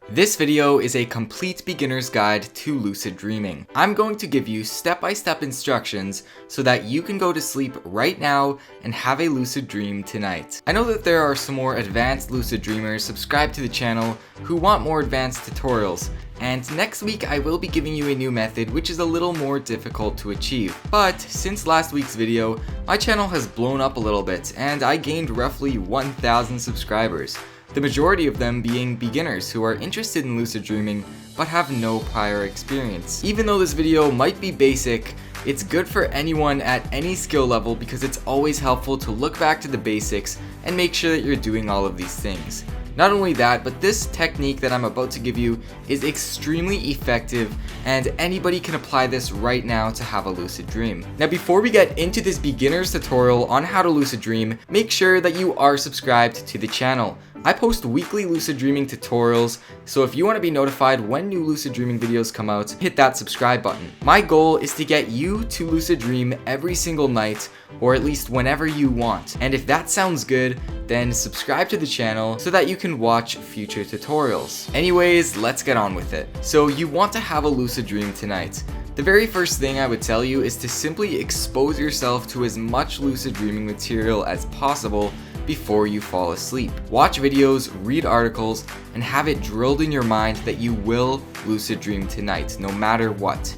This video is a complete beginner's guide to lucid dreaming. I'm going to give you step-by-step instructions so that you can go to sleep right now and have a lucid dream tonight. I know that there are some more advanced lucid dreamers subscribed to the channel who want more advanced tutorials, and next week I will be giving you a new method which is a little more difficult to achieve. But since last week's video, my channel has blown up a little bit and I gained roughly 1,000 subscribers. The majority of them being beginners who are interested in lucid dreaming but have no prior experience. Even though this video might be basic, it's good for anyone at any skill level because it's always helpful to look back to the basics and make sure that you're doing all of these things. Not only that, but this technique that I'm about to give you is extremely effective and anybody can apply this right now to have a lucid dream. Now before we get into this beginner's tutorial on how to lucid dream, make sure that you are subscribed to the channel. I post weekly lucid dreaming tutorials, so if you want to be notified when new lucid dreaming videos come out, hit that subscribe button. My goal is to get you to lucid dream every single night, or at least whenever you want. And if that sounds good, then subscribe to the channel so that you can watch future tutorials. Anyways, let's get on with it. So you want to have a lucid dream tonight. The very first thing I would tell you is to simply expose yourself to as much lucid dreaming material as possible before you fall asleep. Watch videos, read articles, and have it drilled in your mind that you will lucid dream tonight, no matter what.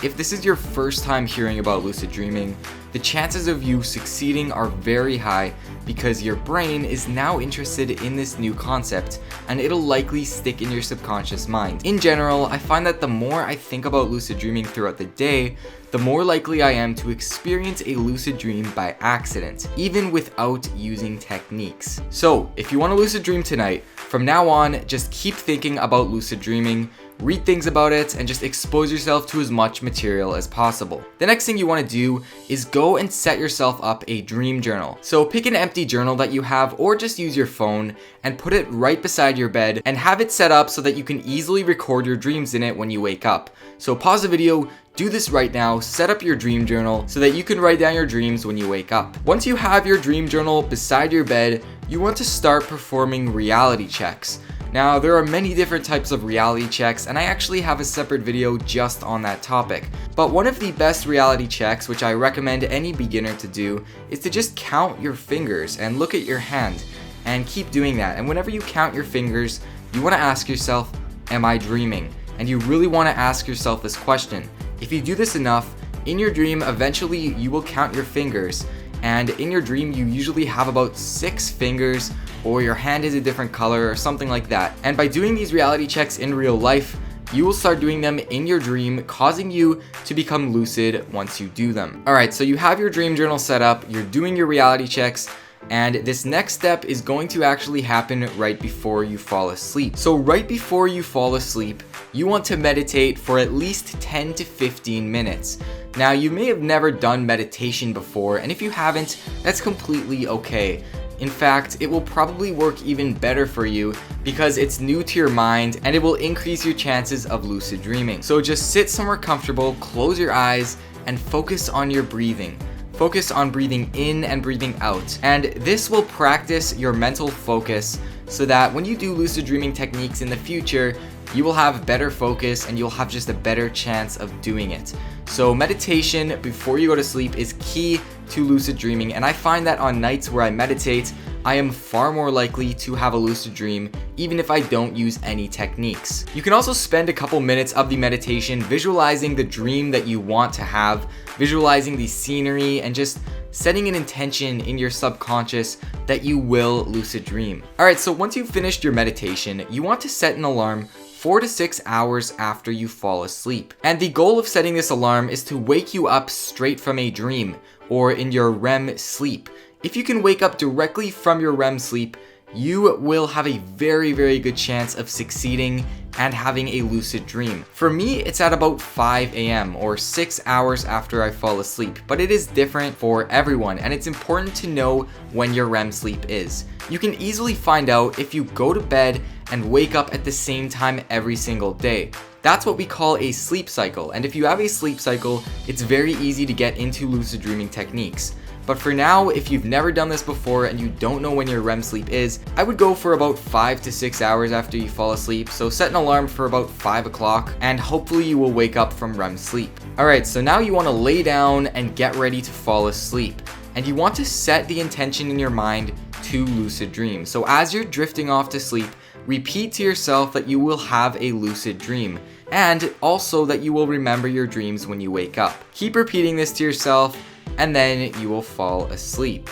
If this is your first time hearing about lucid dreaming, the chances of you succeeding are very high because your brain is now interested in this new concept and it'll likely stick in your subconscious mind. In general, I find that the more I think about lucid dreaming throughout the day, the more likely I am to experience a lucid dream by accident, even without using techniques. So, if you want to lucid dream tonight, from now on, just keep thinking about lucid dreaming, read things about it, and just expose yourself to as much material as possible. The next thing you want to do is go and set yourself up a dream journal. So pick an empty journal that you have or just use your phone and put it right beside your bed and have it set up so that you can easily record your dreams in it when you wake up. So pause the video, do this right now, set up your dream journal so that you can write down your dreams when you wake up. Once you have your dream journal beside your bed, you want to start performing reality checks. Now, there are many different types of reality checks, and I actually have a separate video just on that topic. But one of the best reality checks, which I recommend any beginner to do, is to just count your fingers and look at your hand, and keep doing that. And whenever you count your fingers, you want to ask yourself, am I dreaming? And you really want to ask yourself this question. If you do this enough, in your dream, eventually you will count your fingers, and in your dream you usually have about 6 fingers, or your hand is a different color or something like that. And by doing these reality checks in real life, you will start doing them in your dream, causing you to become lucid once you do them. Alright, so you have your dream journal set up, you're doing your reality checks, and this next step is going to actually happen right before you fall asleep. So right before you fall asleep, you want to meditate for at least 10 to 15 minutes. Now, you may have never done meditation before, and if you haven't, that's completely okay. In fact, it will probably work even better for you because it's new to your mind and it will increase your chances of lucid dreaming. So just sit somewhere comfortable, close your eyes, and focus on your breathing. Focus on breathing in and breathing out. And this will practice your mental focus so that when you do lucid dreaming techniques in the future, you will have better focus and you'll have just a better chance of doing it. So meditation before you go to sleep is key to lucid dreaming, and I find that on nights where I meditate, I am far more likely to have a lucid dream even if I don't use any techniques. You can also spend a couple minutes of the meditation visualizing the dream that you want to have, visualizing the scenery, and just setting an intention in your subconscious that you will lucid dream. Alright, so once you've finished your meditation, you want to set an alarm 4 to 6 hours after you fall asleep. And the goal of setting this alarm is to wake you up straight from a dream, or in your REM sleep. If you can wake up directly from your REM sleep, you will have a very, very good chance of succeeding and having a lucid dream. For me, it's at about 5 a.m. or 6 hours after I fall asleep, but it is different for everyone, and it's important to know when your REM sleep is. You can easily find out if you go to bed and wake up at the same time every single day. That's what we call a sleep cycle, and if you have a sleep cycle, it's very easy to get into lucid dreaming techniques. But for now, if you've never done this before and you don't know when your REM sleep is, I would go for about 5 to 6 hours after you fall asleep. So set an alarm for about 5 o'clock and hopefully you will wake up from REM sleep. Alright, so now you want to lay down and get ready to fall asleep. And you want to set the intention in your mind to lucid dream. So as you're drifting off to sleep, repeat to yourself that you will have a lucid dream, and also that you will remember your dreams when you wake up. Keep repeating this to yourself, and then you will fall asleep.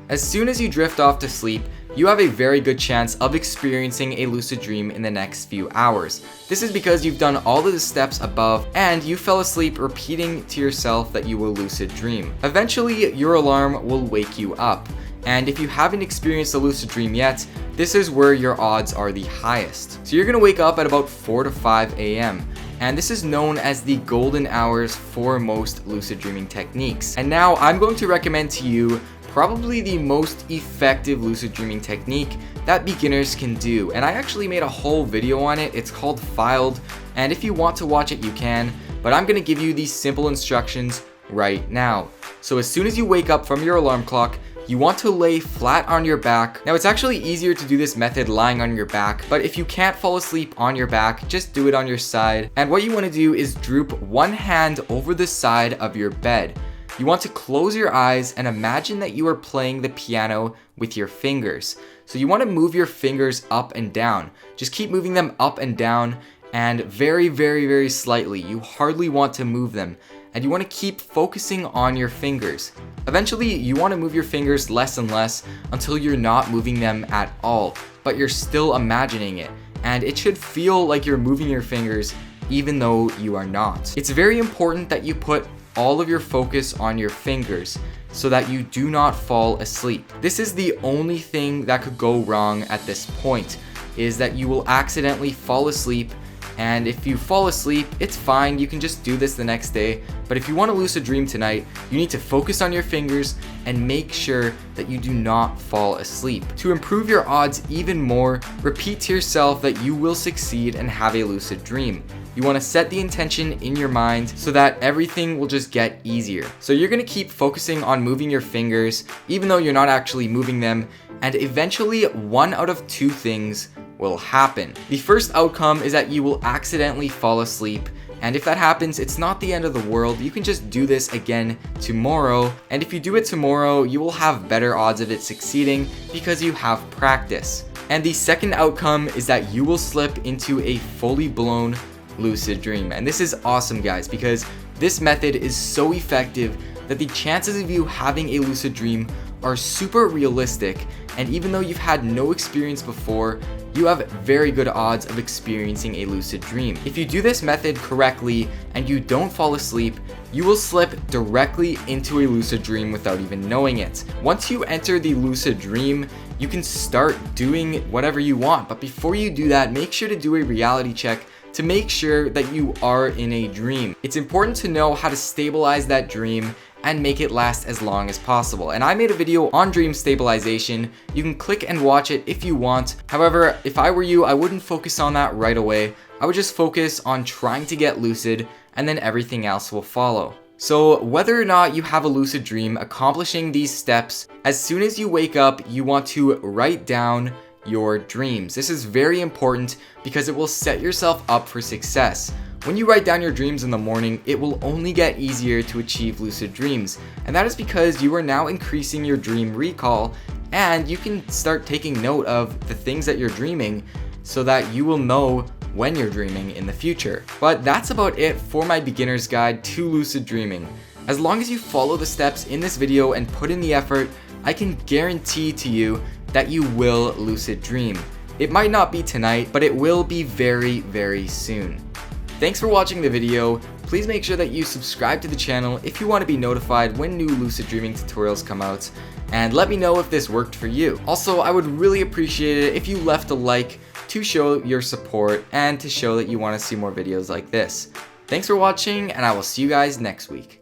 As soon as you drift off to sleep, you have a very good chance of experiencing a lucid dream in the next few hours. This is because you've done all of the steps above and you fell asleep repeating to yourself that you will lucid dream. Eventually, your alarm will wake you up. And if you haven't experienced a lucid dream yet, this is where your odds are the highest. So you're gonna wake up at about 4 to 5 a.m. And this is known as the golden hours for most lucid dreaming techniques. And now I'm going to recommend to you probably the most effective lucid dreaming technique that beginners can do. And I actually made a whole video on it. It's called Filed. And if you want to watch it, you can. But I'm gonna give you these simple instructions right now. So as soon as you wake up from your alarm clock, you want to lay flat on your back. Now it's actually easier to do this method lying on your back, but if you can't fall asleep on your back, just do it on your side. And what you want to do is droop one hand over the side of your bed. You want to close your eyes and imagine that you are playing the piano with your fingers. So you want to move your fingers up and down. Just keep moving them up and down, and very, very, very slightly. You hardly want to move them. And you want to keep focusing on your fingers. Eventually, you want to move your fingers less and less until you're not moving them at all, but you're still imagining it. And it should feel like you're moving your fingers even though you are not. It's very important that you put all of your focus on your fingers so that you do not fall asleep. This is the only thing that could go wrong at this point, is that you will accidentally fall asleep. And if you fall asleep, it's fine, you can just do this the next day. But if you want to lucid dream tonight, you need to focus on your fingers and make sure that you do not fall asleep. To improve your odds even more, repeat to yourself that you will succeed and have a lucid dream. You want to set the intention in your mind so that everything will just get easier. So you're going to keep focusing on moving your fingers, even though you're not actually moving them, and eventually one out of two things will happen. The first outcome is that you will accidentally fall asleep, and if that happens, it's not the end of the world. You can just do this again tomorrow, and if you do it tomorrow, you will have better odds of it succeeding because you have practice. And the second outcome is that you will slip into a fully blown lucid dream. And this is awesome, guys, because this method is so effective that the chances of you having a lucid dream are super realistic, and even though you've had no experience before, you have very good odds of experiencing a lucid dream. If you do this method correctly and you don't fall asleep, you will slip directly into a lucid dream without even knowing it. Once you enter the lucid dream, you can start doing whatever you want, but before you do that, make sure to do a reality check to make sure that you are in a dream. It's important to know how to stabilize that dream and make it last as long as possible. And I made a video on dream stabilization. You can click and watch it if you want. However, if I were you, I wouldn't focus on that right away. I would just focus on trying to get lucid, and then everything else will follow. So whether or not you have a lucid dream, accomplishing these steps, as soon as you wake up, you want to write down your dreams. This is very important because it will set yourself up for success. When you write down your dreams in the morning, it will only get easier to achieve lucid dreams. And that is because you are now increasing your dream recall, and you can start taking note of the things that you're dreaming so that you will know when you're dreaming in the future. But that's about it for my beginner's guide to lucid dreaming. As long as you follow the steps in this video and put in the effort, I can guarantee to you that you will lucid dream. It might not be tonight, but it will be very, very soon. Thanks for watching the video. Please make sure that you subscribe to the channel if you want to be notified when new lucid dreaming tutorials come out, and let me know if this worked for you. Also, I would really appreciate it if you left a like to show your support and to show that you want to see more videos like this. Thanks for watching, and I will see you guys next week.